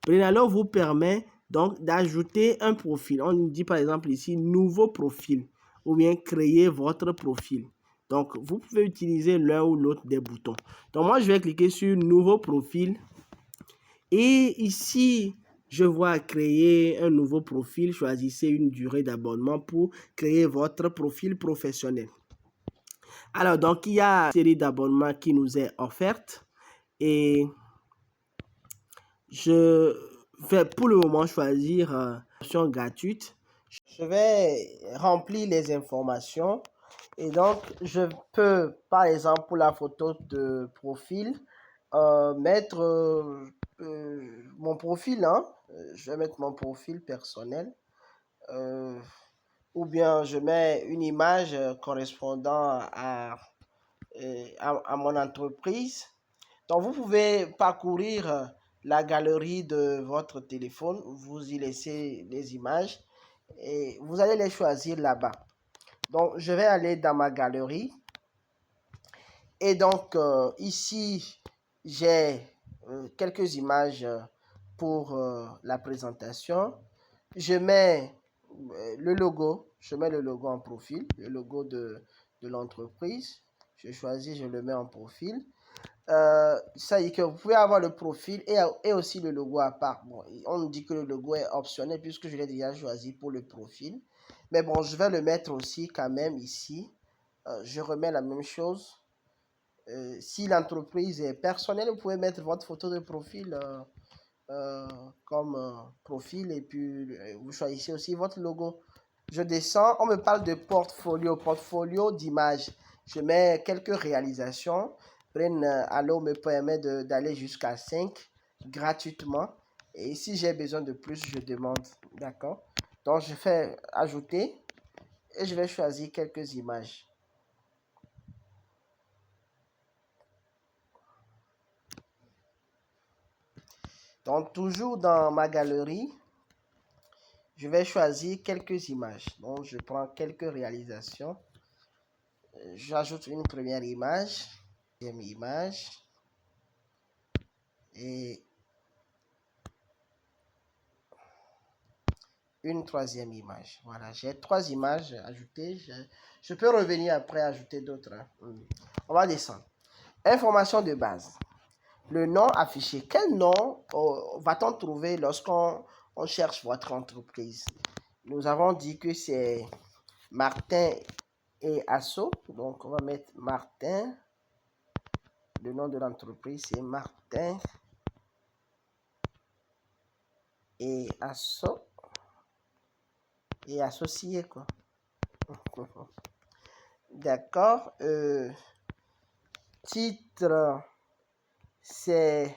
Brelalo vous permet donc d'ajouter un profil. On dit par exemple ici nouveau profil ou bien créer votre profil. Donc, vous pouvez utiliser l'un ou l'autre des boutons. Donc, moi, je vais cliquer sur nouveau profil. Et ici, je vois créer un nouveau profil. Choisissez une durée d'abonnement pour créer votre profil professionnel. Alors, donc, il y a une série d'abonnements qui nous est offerte. Et je vais pour le moment choisir l'option gratuite. Je vais remplir les informations. Et donc, je peux, par exemple, pour la photo de profil, mettre mon profil. Je vais mettre mon profil personnel. Ou bien je mets une image correspondant à mon entreprise. Donc, vous pouvez parcourir la galerie de votre téléphone. Vous y laissez les images et vous allez les choisir là-bas. Donc, je vais aller dans ma galerie. Et donc, ici, j'ai quelques images pour la présentation. Je mets le logo. Je mets le logo en profil, le logo de l'entreprise. Je choisis, je le mets en profil. Ça y est que vous pouvez avoir le profil et aussi le logo à part. Bon, on dit que le logo est optionnel puisque je l'ai déjà choisi pour le profil. Mais bon, je vais le mettre aussi quand même ici. Je remets la même chose. Si l'entreprise est personnelle, vous pouvez mettre votre photo de profil comme profil et puis vous choisissez aussi votre logo. Je descends, on me parle de portfolio d'images. Je mets quelques réalisations. Allo me permet d'aller jusqu'à 5 gratuitement. Et si j'ai besoin de plus, je demande. D'accord? Donc, je fais ajouter et je vais choisir quelques images. Donc, toujours dans ma galerie, je vais choisir quelques images. Donc, je prends quelques réalisations. J'ajoute une première image, deuxième image et une troisième image. Voilà, j'ai 3 images ajoutées. Je peux revenir après ajouter d'autres. On va descendre. Information de base. Le nom affiché. Quel nom va-t-on trouver lorsqu'on cherche votre entreprise? Nous avons dit que c'est Martin et Asso. Donc, on va mettre Martin. Le nom de l'entreprise, c'est Martin et Asso. Et associé, quoi. D'accord. Titre, c'est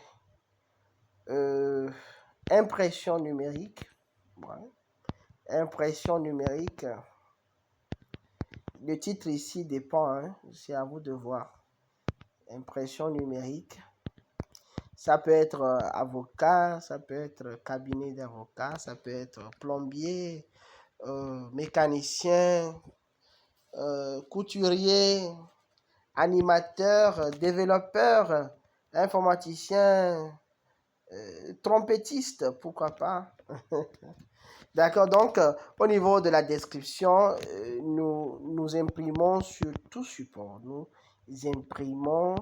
impression numérique. Ouais. Impression numérique. Le titre ici dépend, c'est à vous de voir. Impression numérique. Ça peut être avocat, ça peut être cabinet d'avocat, ça peut être plombier, mécanicien, couturier, animateur, développeur, informaticien, trompettiste, pourquoi pas. D'accord, donc au niveau de la description, nous imprimons sur tout support. Nous imprimons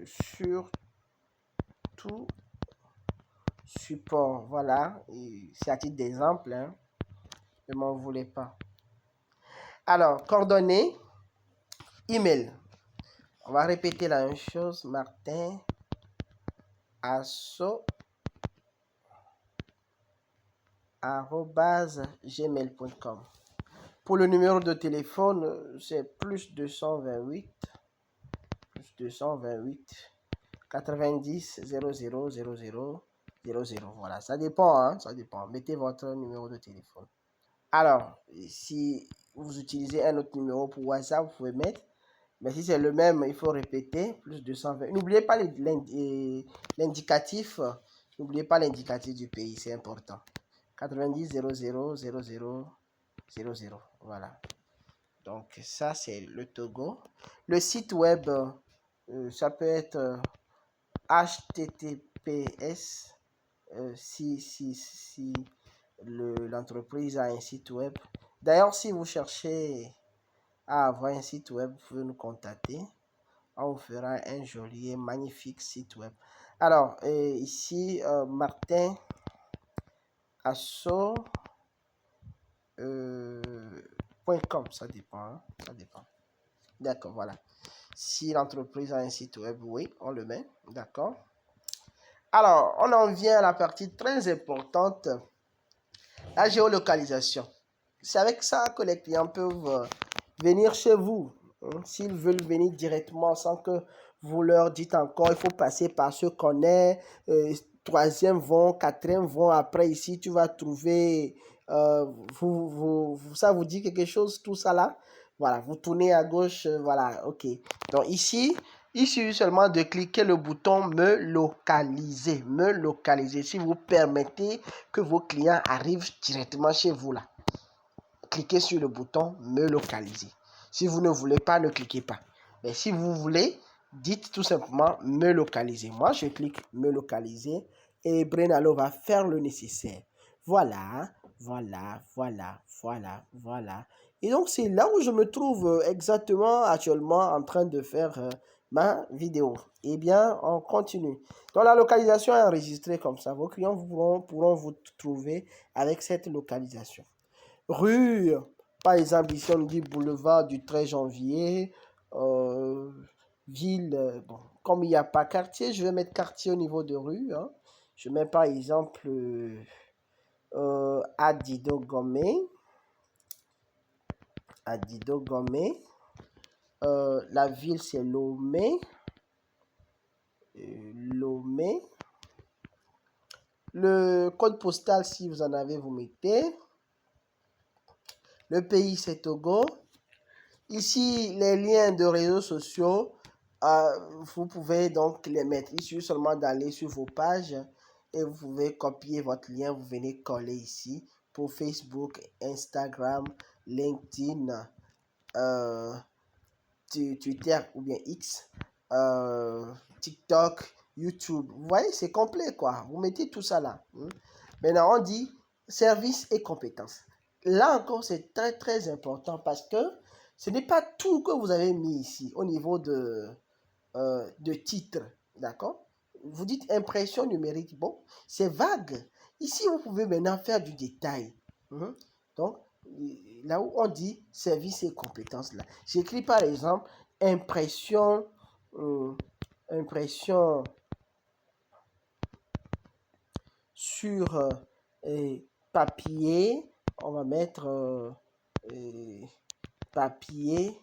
sur tout support. Voilà, c'est à titre d'exemple, ne m'en voulez pas. Alors, coordonnées, email. On va répéter la même chose. Martin Asso @gmail.com. Pour le numéro de téléphone, c'est plus 228 90 00 00 00. Voilà, ça dépend, ça dépend. Mettez votre numéro de téléphone. Alors, si vous utilisez un autre numéro pour WhatsApp, vous pouvez mettre. Mais si c'est le même, il faut répéter. Plus 220. N'oubliez pas l'indicatif. N'oubliez pas l'indicatif du pays, c'est important. 90 00 00 00. Voilà. Donc, ça, c'est le Togo. Le site web, ça peut être HTTPS, si l'entreprise a un site web. D'ailleurs, si vous cherchez à avoir un site web, vous pouvez nous contacter. On vous fera un joli et magnifique site web. Alors, ici, Martin Asso, .com, ça dépend, hein, ça dépend. D'accord, voilà. Si l'entreprise a un site web, oui, on le met, d'accord. Alors, on en vient à la partie très importante, la géolocalisation. C'est avec ça que les clients peuvent venir chez vous. Hein, s'ils veulent venir directement sans que vous leur dites encore, il faut passer par ce qu'on est, troisième vont, quatrième vont, après ici tu vas trouver, ça vous dit quelque chose, tout ça là? Voilà, vous tournez à gauche, voilà, ok. Donc ici, il suffit seulement de cliquer le bouton me localiser, si vous permettez que vos clients arrivent directement chez vous là. Cliquez sur le bouton me localiser. Si vous ne voulez pas, ne cliquez pas. Mais si vous voulez, dites tout simplement me localiser. Moi, je clique me localiser et Brainalo va faire le nécessaire. Voilà, voilà, voilà, voilà, voilà. Et donc, c'est là où je me trouve exactement actuellement en train de faire ma vidéo. Eh bien, on continue. Donc, la localisation est enregistrée comme ça. Vos clients pourront vous trouver avec cette localisation. Rue, par exemple, ici on dit boulevard du 13 janvier, ville, bon, comme il n'y a pas quartier, je vais mettre quartier au niveau de rue. Hein. Je mets par exemple Adido Gomé. Adido Gomé. La ville c'est Lomé. Lomé. Le code postal, si vous en avez, vous mettez. Le pays c'est Togo. Ici, les liens de réseaux sociaux, vous pouvez donc les mettre. Il suffit seulement d'aller sur vos pages et vous pouvez copier votre lien. Vous venez coller ici pour Facebook, Instagram, LinkedIn, Twitter ou bien X, TikTok, YouTube. Vous voyez, c'est complet quoi. Vous mettez tout ça là. Maintenant, on dit services et compétences. Là encore, c'est très très important parce que ce n'est pas tout que vous avez mis ici au niveau de titre, d'accord? Vous dites impression numérique, bon, c'est vague. Ici, vous pouvez maintenant faire du détail. Donc, là où on dit service et compétences, là, j'écris par exemple impression, impression sur papier, on va mettre papier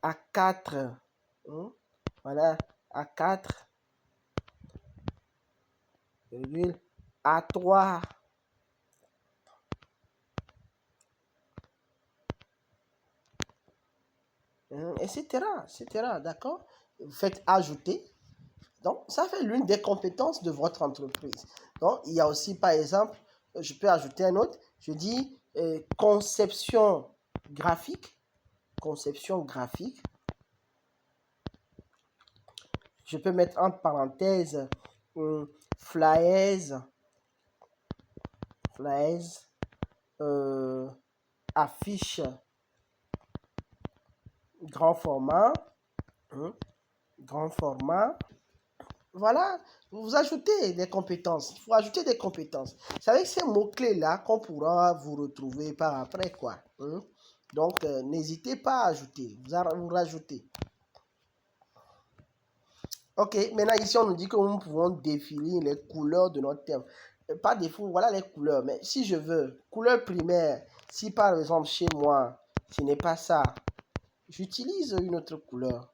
A4, voilà, A4, A3, etc., d'accord? Vous faites ajouter. Donc, ça fait l'une des compétences de votre entreprise. Donc, il y a aussi, par exemple, je peux ajouter un autre. Je dis conception graphique. Conception graphique. Je peux mettre entre parenthèses flyers, affiches, grand format, grand format. Voilà, vous ajoutez des compétences. Il faut ajouter des compétences. C'est avec ces mots-clés-là qu'on pourra vous retrouver par après, quoi. Donc, n'hésitez pas à ajouter. Vous rajoutez. Ok, maintenant ici, on nous dit que nous pouvons définir les couleurs de notre thème. Pas défaut, voilà les couleurs. Mais si je veux, couleur primaire, si par exemple chez moi, ce n'est pas ça, j'utilise une autre couleur.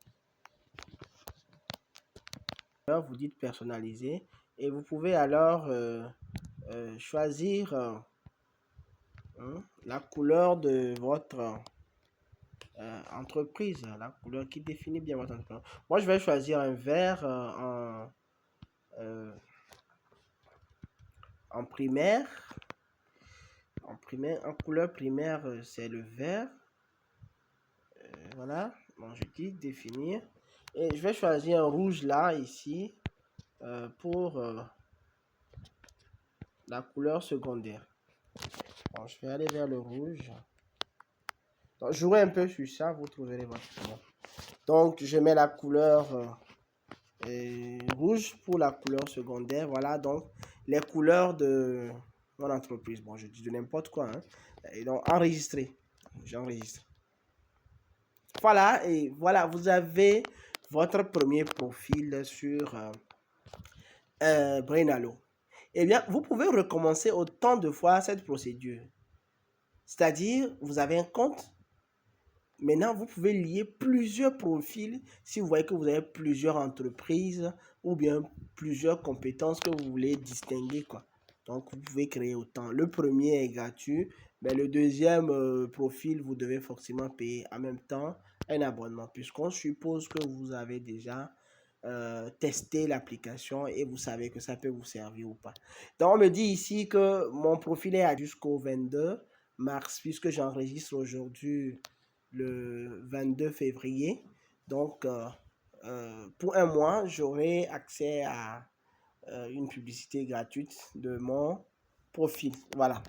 Vous dites personnaliser et vous pouvez alors choisir la couleur de votre entreprise, la couleur qui définit bien votre entreprise. Moi, je vais choisir un vert en primaire. En couleur primaire, c'est le vert. Voilà. Bon, je dis définir. Et je vais choisir un rouge là, ici, pour la couleur secondaire. Bon, je vais aller vers le rouge. Donc, jouez un peu sur ça, vous trouverez votre couleur. Donc, je mets la couleur rouge pour la couleur secondaire. Voilà, donc, les couleurs de mon entreprise. Bon, je dis de n'importe quoi. Hein. Et donc, enregistrer. J'enregistre. Voilà, et voilà, vous avez votre premier profil sur Brainalo. Eh bien, vous pouvez recommencer autant de fois cette procédure. C'est-à-dire, vous avez un compte. Maintenant, vous pouvez lier plusieurs profils si vous voyez que vous avez plusieurs entreprises ou bien plusieurs compétences que vous voulez distinguer, quoi. Donc, vous pouvez créer autant. Le premier est gratuit, mais le deuxième profil, vous devez forcément payer en même temps un abonnement, puisqu'on suppose que vous avez déjà testé l'application et vous savez que ça peut vous servir ou pas. Donc, on me dit ici que mon profil est jusqu'au 22 mars, puisque j'enregistre aujourd'hui le 22 février. Donc, pour un mois, j'aurai accès à une publicité gratuite de mon profil. Voilà.